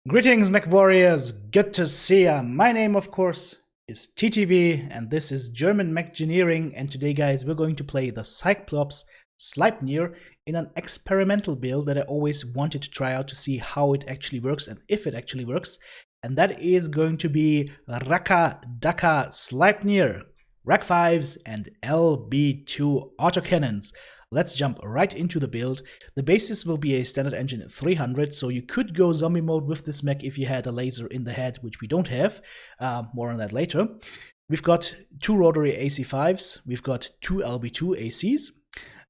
Greetings, Mechwarriors! Good to see ya! My name, of course, is TTB, and this is German Mechgineering, and today, guys, we're going to play the Cyclops Sleipnir in an experimental build that I always wanted to try out to see how it actually works and if it actually works, and that is going to be RAKKA, DAKKA, Sleipnir, RAK-5s, and LB-2 Autocannons. Let's jump right into the build. The basis will be a standard engine 300, so you could go zombie mode with this mech if you had a laser in the head, which we don't have. More on that later. We've got two rotary AC5s, we've got two LB2 ACs,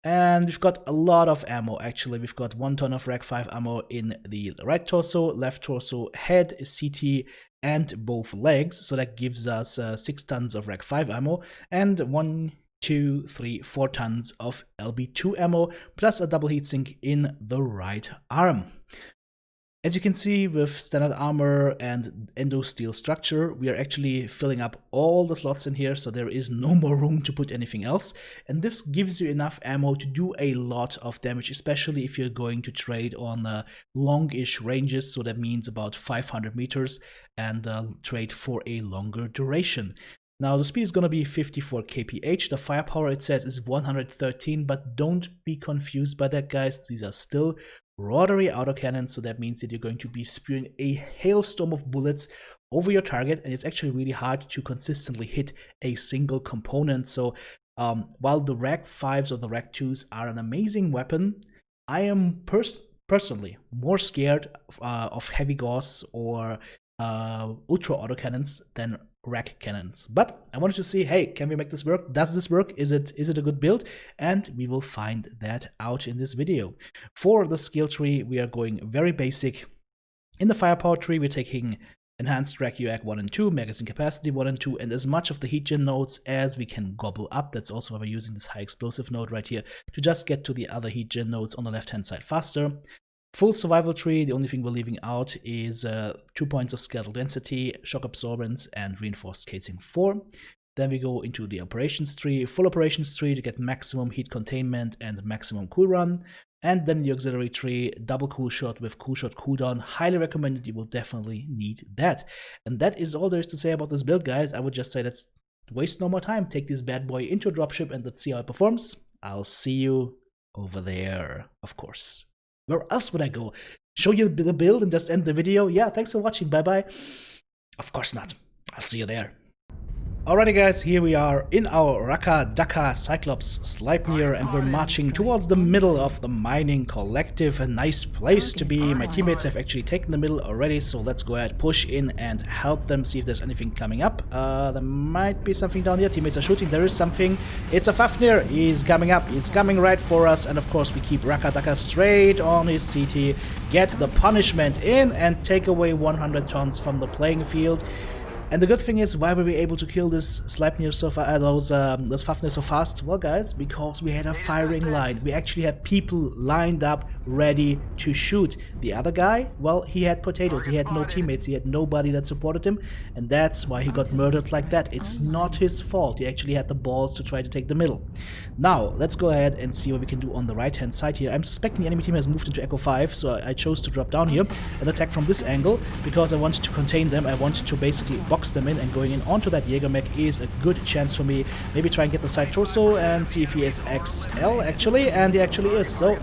and we've got a lot of ammo actually. We've got 1 ton of RAK-5 ammo in the right torso, left torso, head, CT, and both legs, so that gives us 6 tons of RAK-5 ammo, and 1, 2, 3, 4 tons of LB2 ammo, plus a double heatsink in the right arm. As you can see, with standard armor and endo steel structure, we are actually filling up all the slots in here, so there is no more room to put anything else. And this gives you enough ammo to do a lot of damage, especially if you're going to trade on long-ish ranges, so that means about 500 meters, and trade for a longer duration. Now, the speed is going to be 54 kph. The firepower, it says, is 113, but don't be confused by that, guys. These are still Rotary Autocannons, so that means that you're going to be spewing a hailstorm of bullets over your target, and it's actually really hard to consistently hit a single component. So while the RAK-5s or the RAK-2s are an amazing weapon, I am personally more scared of heavy gauss or ultra autocannons than RAK cannons. But I wanted to see, hey, can we make this work? Does this work? Is it a good build? And we will find that out in this video. For the skill tree, we are going very basic. In the firepower tree, we're taking enhanced rack UAC 1 and 2, magazine capacity 1 and 2, and as much of the heat gen nodes as we can gobble up. That's also why we're using this high explosive node right here to just get to the other heat gen nodes on the left hand side faster. Full survival tree, the only thing we're leaving out is 2 points of skeletal density, shock absorbance, and reinforced casing 4. Then we go into the operations tree, full operations tree to get maximum heat containment and maximum cool run. And then the auxiliary tree, double cool shot with cool shot cooldown. Highly recommended, you will definitely need that. And that is all there is to say about this build, guys. I would just say let's waste no more time. Take this bad boy into a dropship and let's see how it performs. I'll see you over there, of course. Where else would I go? Show you the build and just end the video? Yeah, thanks for watching, bye-bye. Of course not. I'll see you there. Alrighty guys, here we are in our RAKKA, DAKKA, Cyclops Sleipnir, and we're marching towards the middle of the mining collective. A nice place to be. My teammates have actually taken the middle already, so let's go ahead, push in and help them, see if there's anything coming up. There might be something down here. Teammates are shooting. There is something. It's a Fafnir. He's coming up. He's coming right for us, and of course we keep RAKKA, DAKKA straight on his CT, get the punishment in, and take away 100 tons from the playing field. And the good thing is, why were we able to kill this Sleipnir so far, those Fafnir so fast? Well, guys, because we had a firing line. We actually had people lined up, ready to shoot. The other guy, well, he had potatoes. He had no teammates. He had nobody that supported him, and that's why he got murdered like that. It's not his fault. He actually had the balls to try to take the middle. Now, let's go ahead and see what we can do on the right-hand side here. I'm suspecting the enemy team has moved into Echo 5, so I chose to drop down here and attack from this angle because I wanted to contain them. I wanted to basically box them in, and going in onto that Jaeger mech is a good chance for me. Maybe try and get the side torso and see if he is XL actually, and he actually is. So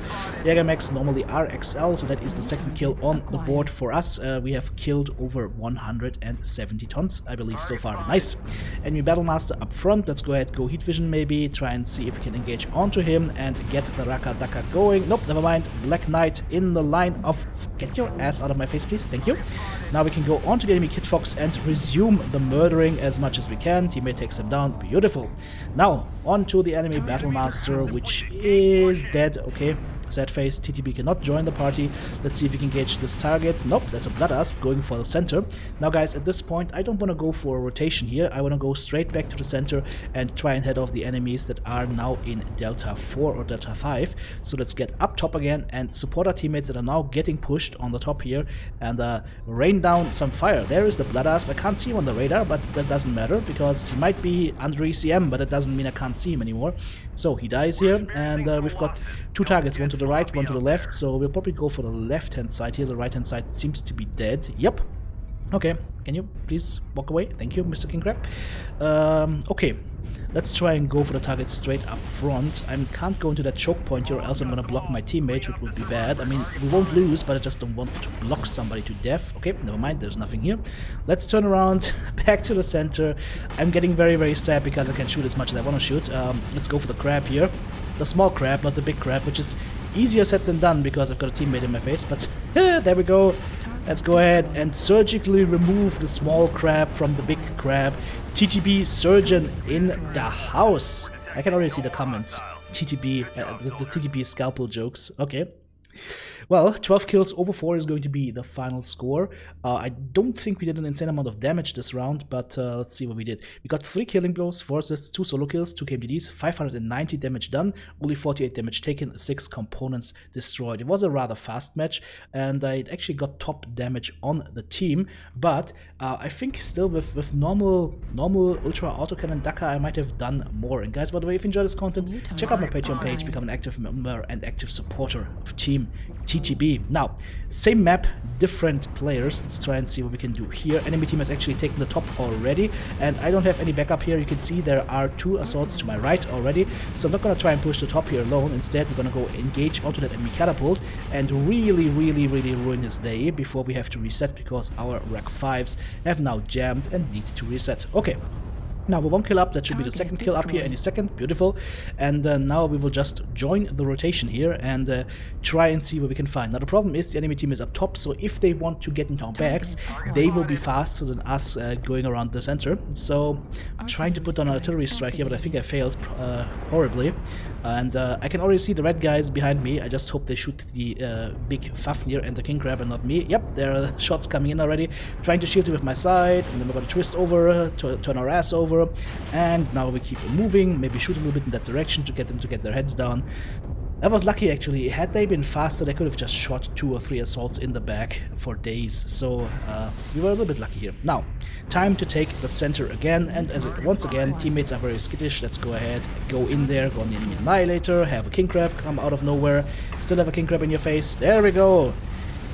Jaeger mechs normally are XL, so that is the second kill on the board for us. We have killed over 170 tons, I believe, so far. Nice. Enemy Battlemaster up front. Let's go ahead, go heat vision maybe, try and see if we can engage onto him and get the RAKKA, DAKKA going. Nope, never mind. Black Knight in the line of... Get your ass out of my face, please. Thank you. Now we can go onto the enemy Kit Fox and resume the murdering as much as we can. Teammate takes him down. Beautiful. Now, onto the enemy Battlemaster, which is dead. Okay. Sad face, TTB cannot join the party. Let's see if we can engage this target. Nope, that's a Blood Asp going for the center. Now guys, at this point, I don't want to go for a rotation here. I want to go straight back to the center and try and head off the enemies that are now in Delta 4 or Delta 5. So let's get up top again and support our teammates that are now getting pushed on the top here and rain down some fire. There is the Blood Asp. I can't see him on the radar, but that doesn't matter because he might be under ECM, but it doesn't mean I can't see him anymore. So he dies here, and we've got two targets, one to the right, one to the left, so we'll probably go for the left-hand side here. The right-hand side seems to be dead. Yep. Okay, can you please walk away? Thank you, Mr. King Crab. Okay, let's try and go for the target straight up front. I can't go into that choke point here or else I'm gonna block my teammate, which would be bad. I mean, we won't lose, but I just don't want to block somebody to death. Okay, never mind, there's nothing here. Let's turn around, back to the center. I'm getting very, very sad because I can shoot as much as I want to shoot. Let's go for the crab here. The small crab, not the big crab, which is easier said than done because I've got a teammate in my face, but there we go. Let's go ahead and surgically remove the small crab from the big crab. TTB surgeon in the house. I can already see the comments. TTB, the TTB scalpel jokes. Okay. Well, 12 kills over 4 is going to be the final score. I don't think we did an insane amount of damage this round, but let's see what we did. We got 3 killing blows, 4 assists, 2 solo kills, 2 KMDDs, 590 damage done, only 48 damage taken, 6 components destroyed. It was a rather fast match, and I actually got top damage on the team, but I think still with normal Ultra Autocannon DAKKA, I might have done more. And guys, by the way, if you enjoy this content, check out my Patreon page, become an active member and active supporter of Team TTB. Now, same map, different players. Let's try and see what we can do here. Enemy team has actually taken the top already, and I don't have any backup here. You can see there are 2 assaults to my right already, so I'm not going to try and push the top here alone. Instead, we're going to go engage onto that enemy catapult and really ruin his day before we have to reset, because our Rack 5s have now jammed and need to reset. Okay. Now we're 1 kill up, that should be the second kill up here any second, beautiful. And now we will just join the rotation here and try and see what we can find. Now the problem is the enemy team is up top, so if they want to get into our backs, they will be faster than us going around the center. So I'm trying to put on an artillery strike here, but I think I failed horribly. And I can already see the red guys behind me. I just hope they shoot the big Fafnir and the King Crab and not me. Yep, there are shots coming in already. Trying to shield it with my side, and then we're going to twist over, turn our ass over. And now we keep moving, maybe shoot a little bit in that direction to get them to get their heads down. I was lucky actually. Had they been faster, they could have just shot 2 or 3 assaults in the back for days. So we were a little bit lucky here. Now, time to take the center again, and once again, teammates are very skittish. Let's go ahead, go in there, go on the enemy annihilator, have a King Crab come out of nowhere, still have a King Crab in your face. There we go.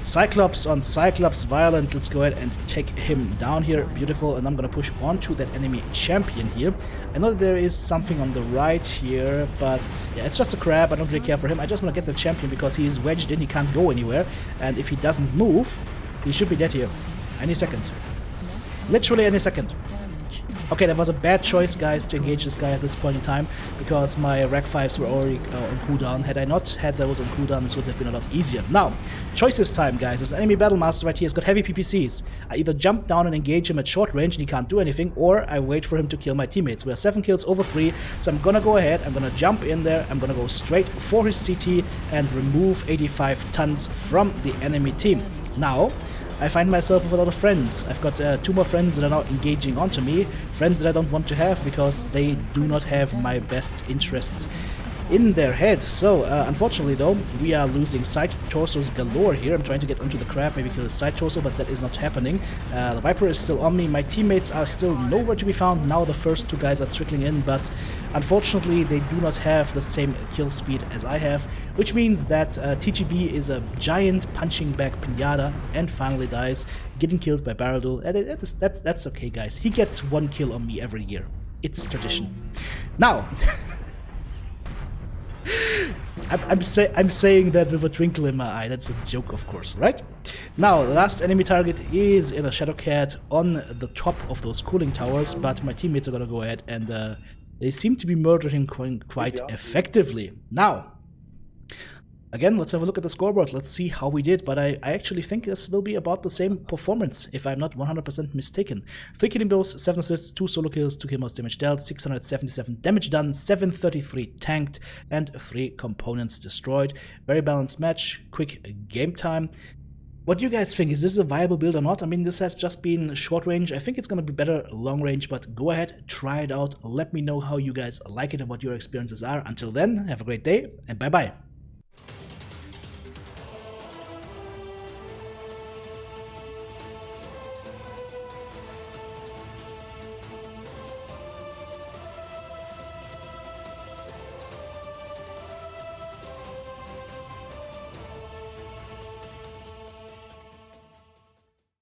Cyclops on Cyclops violence. Let's go ahead and take him down here. Beautiful. And I'm gonna push onto that enemy champion here. I know that there is something on the right here, but yeah, it's just a crab. I don't really care for him. I just want to get the champion because he is wedged in. He can't go anywhere, and if he doesn't move, he should be dead here any second. Literally any second. Okay, that was a bad choice, guys, to engage this guy at this point in time, because my Rack 5s were already on cooldown. Had I not had those on cooldown, this would have been a lot easier. Now, choices time, guys. This enemy battle master right here has got heavy PPCs. I either jump down and engage him at short range and he can't do anything, or I wait for him to kill my teammates. We are 7 kills over 3, so I'm gonna go ahead, I'm gonna jump in there, I'm gonna go straight for his CT and remove 85 tons from the enemy team. Now, I find myself with a lot of friends. I've got 2 more friends that are now engaging onto me, friends that I don't want to have because they do not have my best interests in their head. So, unfortunately though, we are losing side torsos galore here. I'm trying to get onto the crab, maybe kill the side torso, but that is not happening. The Viper is still on me. My teammates are still nowhere to be found. Now the first 2 guys are trickling in, but unfortunately they do not have the same kill speed as I have, which means that TGB is a giant punching bag pinata and finally dies, getting killed by Baradul. That's okay, guys. He gets 1 kill on me every year. It's tradition. Now, I'm saying that with a twinkle in my eye. That's a joke, of course, right? Now, the last enemy target is in a Shadowcat on the top of those cooling towers, but my teammates are gonna go ahead and they seem to be murdering him quite effectively. Now, again, let's have a look at the scoreboard. Let's see how we did, but I actually think this will be about the same performance, if I'm not 100% mistaken. 3 killing blows, 7 assists, 2 solo kills, 2 kills damage dealt, 677 damage done, 733 tanked, and 3 components destroyed. Very balanced match, quick game time. What do you guys think? Is this a viable build or not? I mean, this has just been short range. I think it's going to be better long range, but go ahead, try it out. Let me know how you guys like it and what your experiences are. Until then, have a great day, and bye-bye.